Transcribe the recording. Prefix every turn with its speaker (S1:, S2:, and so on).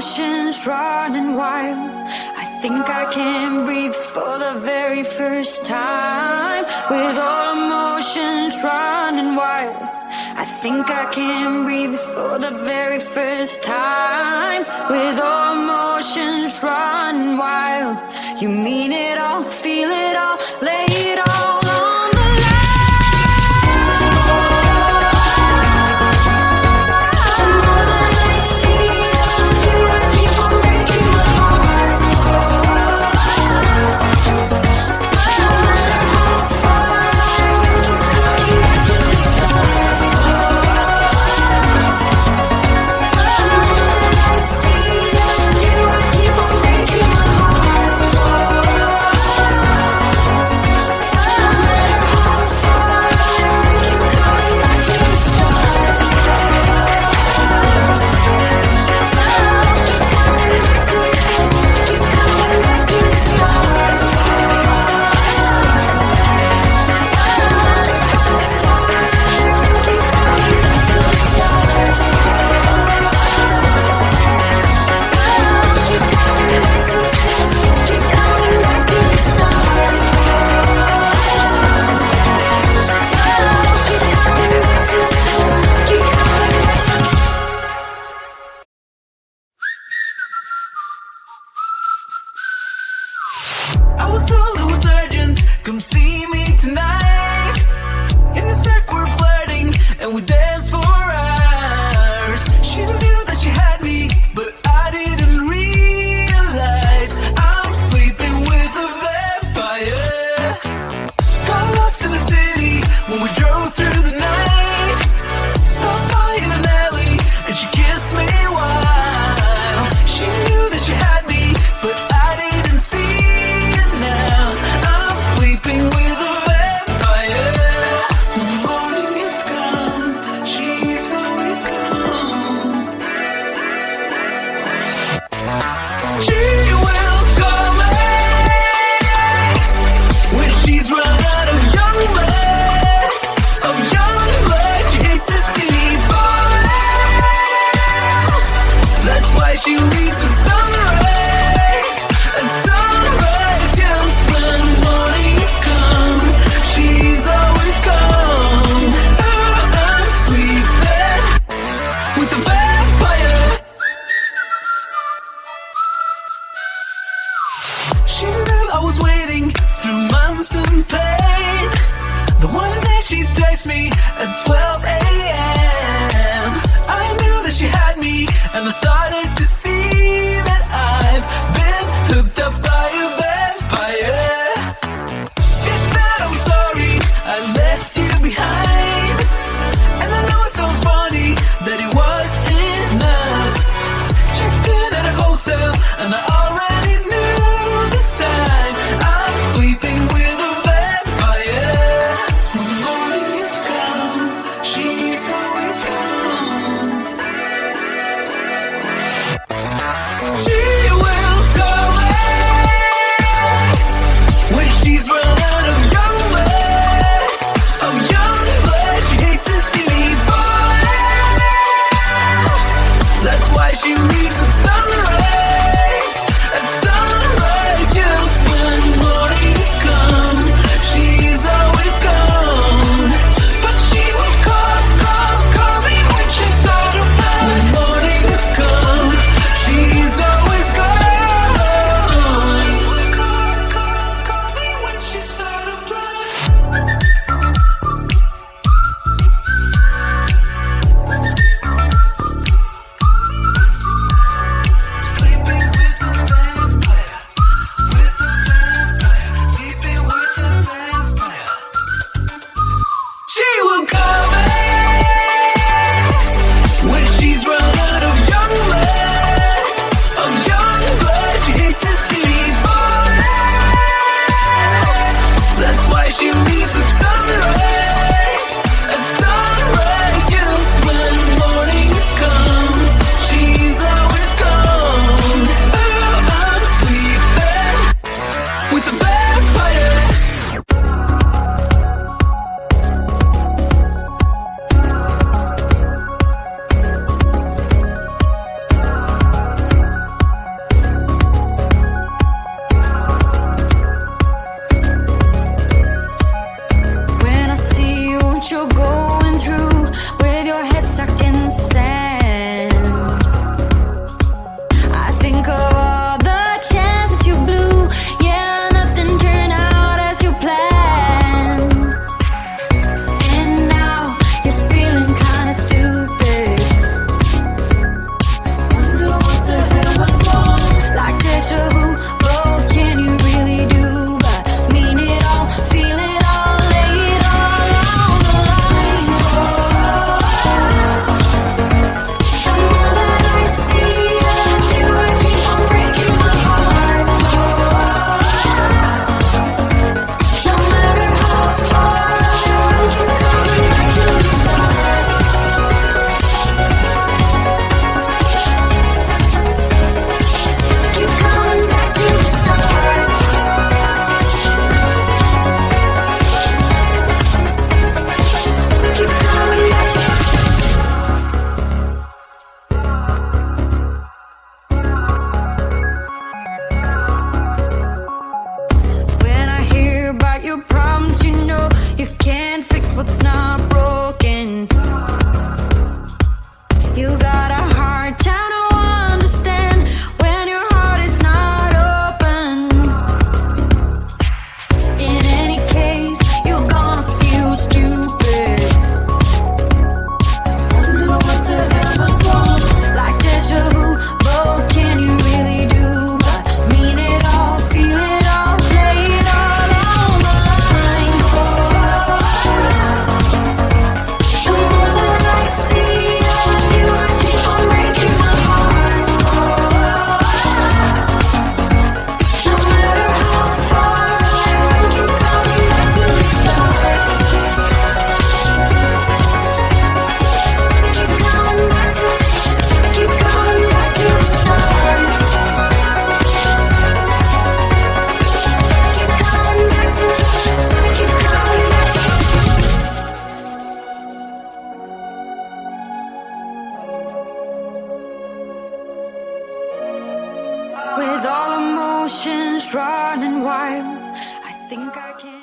S1: emotions running wild. I think I can breathe for the very first time. With all emotions running wild, I think I can breathe for the very first time. With all emotions running wild, you mean it all, feel it all, lay it all on the
S2: come see me tonight. In the sec we're flirting and we dance for hours. She knew that she had me, but I didn't realize I'm sleeping with a vampire. Got lost in the city when we drove through the night. Stopped by in an alley and she kissed me while she knew that she had me, but I didn't see it now. I'm sleeping with a vampire. The morning is gone, she's always gone. She will call me when she's run out of young blood. Of young blood, she hit the city boy. That's why she leaves at sunrise. At sunrise, just when morning is come, she's always gone. I'm sleeping with a vampire. She knew I was waiting through months and pain. The one day she texted me at 12 a.m. I knew that she had me, and I started to see that I've been hooked up by a vampire. She said I'm sorry, I left you behind. And I know it sounds funny that it was enough. Checked in at a hotel, and I already knew this time I'm sleeping with a vampire. The morning is gone, she's always gone. She will call me when she's run out of young blood. Of young blood, she hates to see me fall. That's why she leaves at sunrise.
S1: emotions running wild. I think I can.